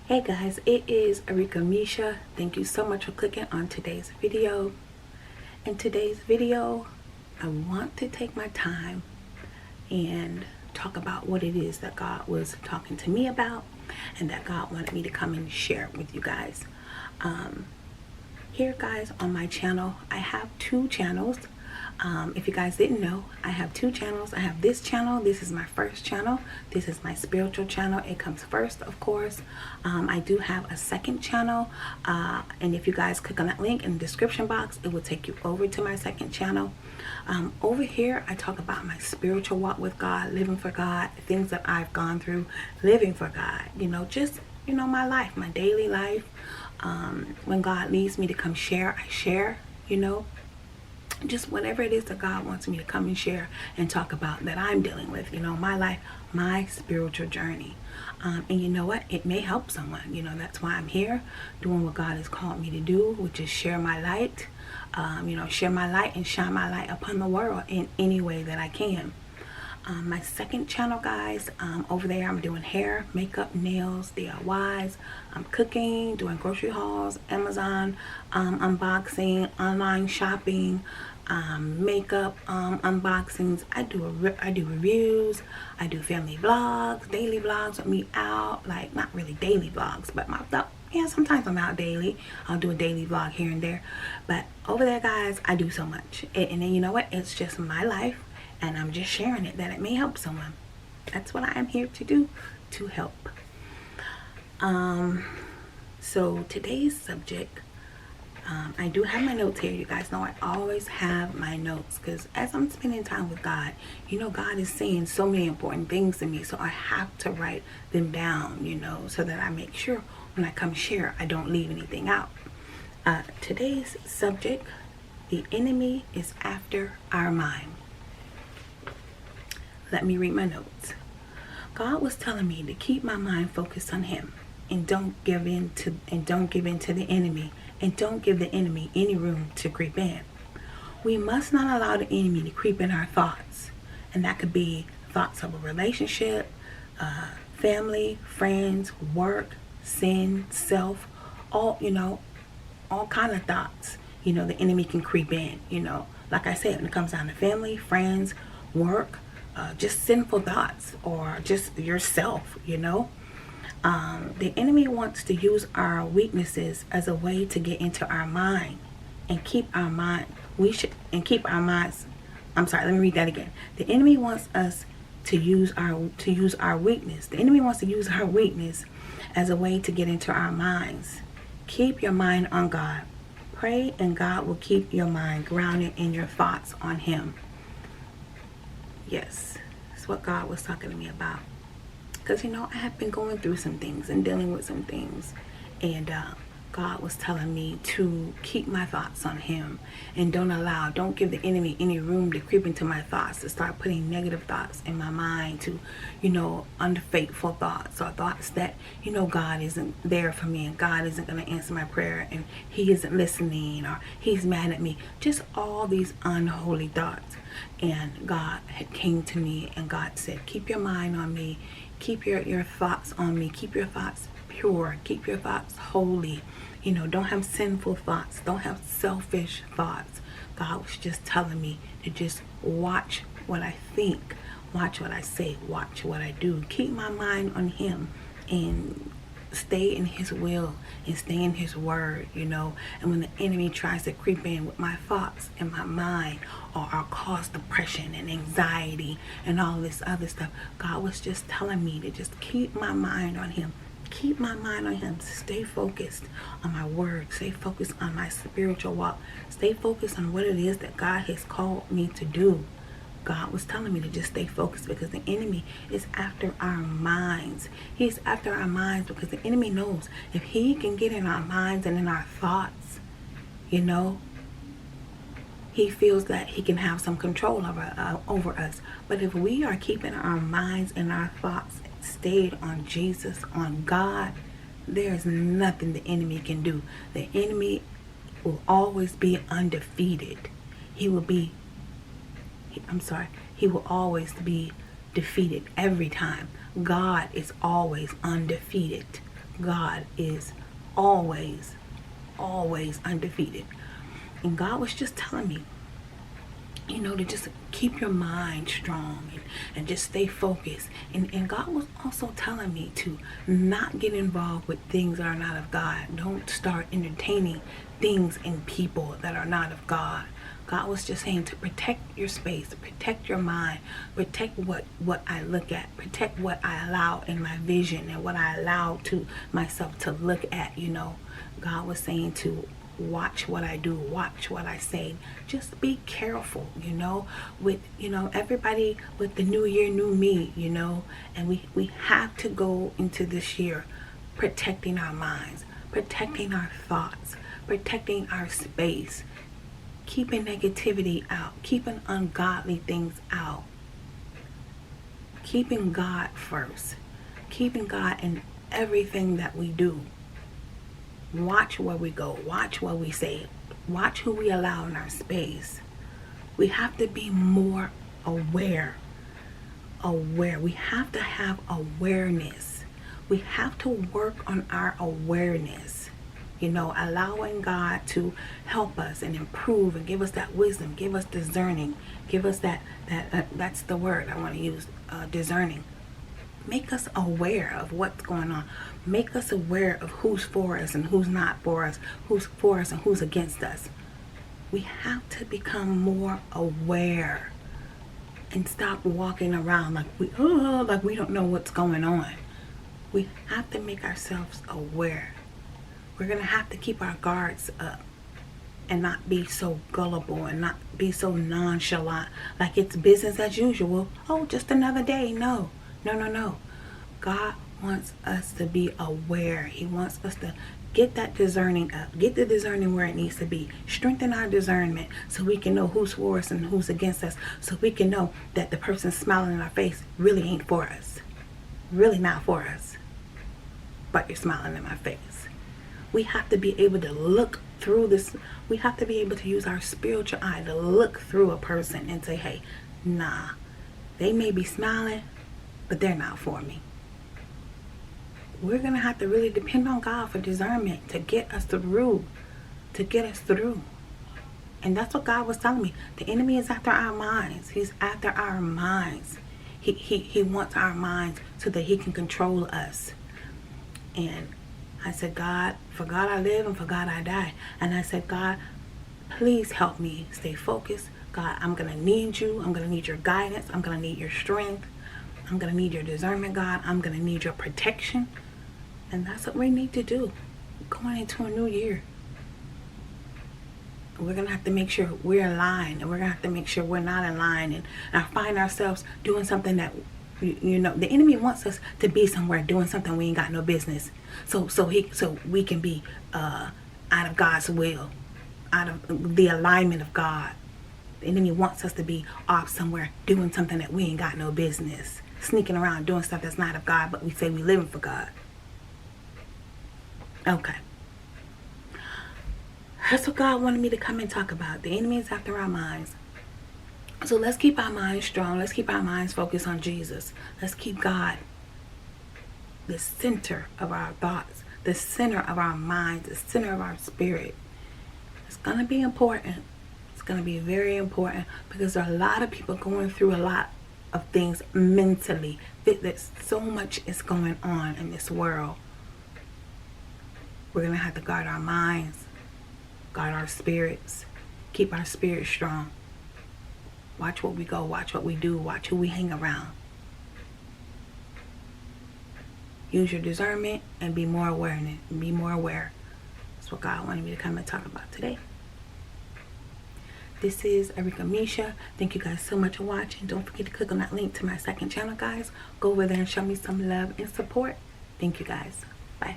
Hey guys, it is Arika Misha. Thank you so much for clicking on today's video. In today's video, I want to take my time and talk about what it is that God was talking to me about and that God wanted me to come and share with you guys. Here guys, on my channel, I have two channels. If you guys didn't know, I have two channels. I have this channel. This is my first channel. This is my spiritual channel. It comes first, of course. I do have a second channel, and if you guys click on that link in the description box, it will take you over to my second channel. Over here, I talk about my spiritual walk with God, living for God, things that I've gone through, living for God, just my life, my daily life. When God leads me to come share, I share, just whatever it is that God wants me to come and share and talk about that I'm dealing with, my life, my spiritual journey. And you know what? It may help someone. That's why I'm here doing what God has called me to do, which is share my light, share my light and shine my light upon the world in any way that I can. My second channel, guys, over there I'm doing hair, makeup, nails, DIYs. I'm cooking, doing grocery hauls, Amazon unboxing, online shopping, makeup unboxings. I do reviews. I do family vlogs, daily vlogs with me out, like not really daily vlogs, but sometimes I'm out daily. I'll do a daily vlog here and there. But over there, guys, I do so much. And then you know what? It's just my life. And I'm just sharing it that it may help someone. That's what I am here to do, to help. So today's subject, I do have my notes here. You guys know I always have my notes because as I'm spending time with God, God is saying so many important things to me. So I have to write them down, so that I make sure when I come share, I don't leave anything out. Today's subject, the enemy is after our mind. Let me read my notes. God was telling me to keep my mind focused on Him and don't give in to the enemy, and don't give the enemy any room to creep in. We must not allow the enemy to creep in our thoughts, and that could be thoughts of a relationship, family, friends, work, sin, self, all kind of thoughts. The enemy can creep in. Like I said, when it comes down to family, friends, work. Just sinful thoughts or just yourself, The enemy wants to use our weaknesses as a way to get into our mind and keep our mind. I'm sorry, let me read that again. The enemy wants us to use our weakness. The enemy wants to use our weakness as a way to get into our minds. Keep your mind on God. Pray and God will keep your mind grounded in your thoughts on Him. Yes, that's what God was talking to me about. Because, I have been going through some things and dealing with some things. And God was telling me to keep my thoughts on Him. And don't give the enemy any room to creep into my thoughts, to start putting negative thoughts in my mind, to, unfaithful thoughts or thoughts that, God isn't there for me and God isn't going to answer my prayer and He isn't listening or He's mad at me. Just all these unholy thoughts. And God had came to me and God said, keep your mind on me. Keep your thoughts on me. Keep your thoughts pure. Keep your thoughts holy. Don't have sinful thoughts. Don't have selfish thoughts. God was just telling me to just watch what I think. Watch what I say. Watch what I do. Keep my mind on Him and stay in His will and stay in His word, And when the enemy tries to creep in with my thoughts and my mind, or I'll cause depression and anxiety and all this other stuff, God was just telling me to just keep my mind on Him. Keep my mind on Him. Stay focused on my word. Stay focused on my spiritual walk. Stay focused on what it is that God has called me to do. God was telling me to just stay focused because the enemy is after our minds. He's after our minds because the enemy knows if he can get in our minds and in our thoughts, he feels that he can have some control over us. But if we are keeping our minds and our thoughts stayed on Jesus, on God, there's nothing the enemy can do. The enemy will always be undefeated. He will always be defeated every time. God is always undefeated. God is always, always undefeated. And God was just telling me, you know, to just keep your mind strong and just stay focused. And God was also telling me to not get involved with things that are not of God. Don't start entertaining things and people that are not of God. God was just saying to protect your space, protect your mind, protect what I look at, protect what I allow in my vision and what I allow to myself to look at, you know. God was saying to watch what I do, watch what I say. Just be careful, you know, with, you know, everybody with the new year, new me, you know, and we have to go into this year protecting our minds, protecting our thoughts, protecting our space, keeping negativity out, keeping ungodly things out, keeping God first, keeping God in everything that we do. Watch where we go, watch what we say, watch who we allow in our space. We have to be more aware. We have to have awareness. We have to work on our awareness. You know, allowing God to help us and improve and give us that wisdom, give us discerning, give us that's the word I want to use, discerning. Make us aware of what's going on. Make us aware of who's for us and who's not for us, who's for us and who's against us. We have to become more aware and stop walking around like we don't know what's going on. We have to make ourselves aware. We're going to have to keep our guards up and not be so gullible and not be so nonchalant like it's business as usual. Oh, just another day. No. God wants us to be aware. He wants us to get that discerning up. Get the discerning where it needs to be. Strengthen our discernment so we can know who's for us and who's against us. So we can know that the person smiling in our face really ain't for us. Really not for us. But you're smiling in my face. We have to be able to look through this. We have to be able to use our spiritual eye to look through a person and say, hey, nah, they may be smiling, but they're not for me. We're going to have to really depend on God for discernment to get us through. And that's what God was telling me. The enemy is after our minds. He's after our minds. He wants our minds so that he can control us. And I said, God, for God I live and for God I die. And I said, God, please help me stay focused. God, I'm going to need you. I'm going to need your guidance. I'm going to need your strength. I'm going to need your discernment, God. I'm going to need your protection. And that's what we need to do going into a new year. We're going to have to make sure we're in line, and we're going to have to make sure we're not in line and find ourselves doing something that, you know, the enemy wants us to be somewhere doing something we ain't got no business. So we can be out of God's will, out of the alignment of God. The enemy wants us to be off somewhere doing something that we ain't got no business. Sneaking around doing stuff that's not of God, but we say we living for God. Okay. That's what God wanted me to come and talk about. The enemy is after our minds. So let's keep our minds strong. Let's keep our minds focused on Jesus. Let's keep God the center of our thoughts, the center of our minds, the center of our spirit. It's going to be important. It's going to be very important because there are a lot of people going through a lot of things mentally. There's so much is going on in this world. We're going to have to guard our minds, guard our spirits, keep our spirits strong. Watch what we go, watch what we do, watch who we hang around. Use your discernment and be more aware. That's what God wanted me to come and talk about today. This is Erika Misha. Thank you guys so much for watching. Don't forget to click on that link to my second channel, guys. Go over there and show me some love and support. Thank you guys. Bye.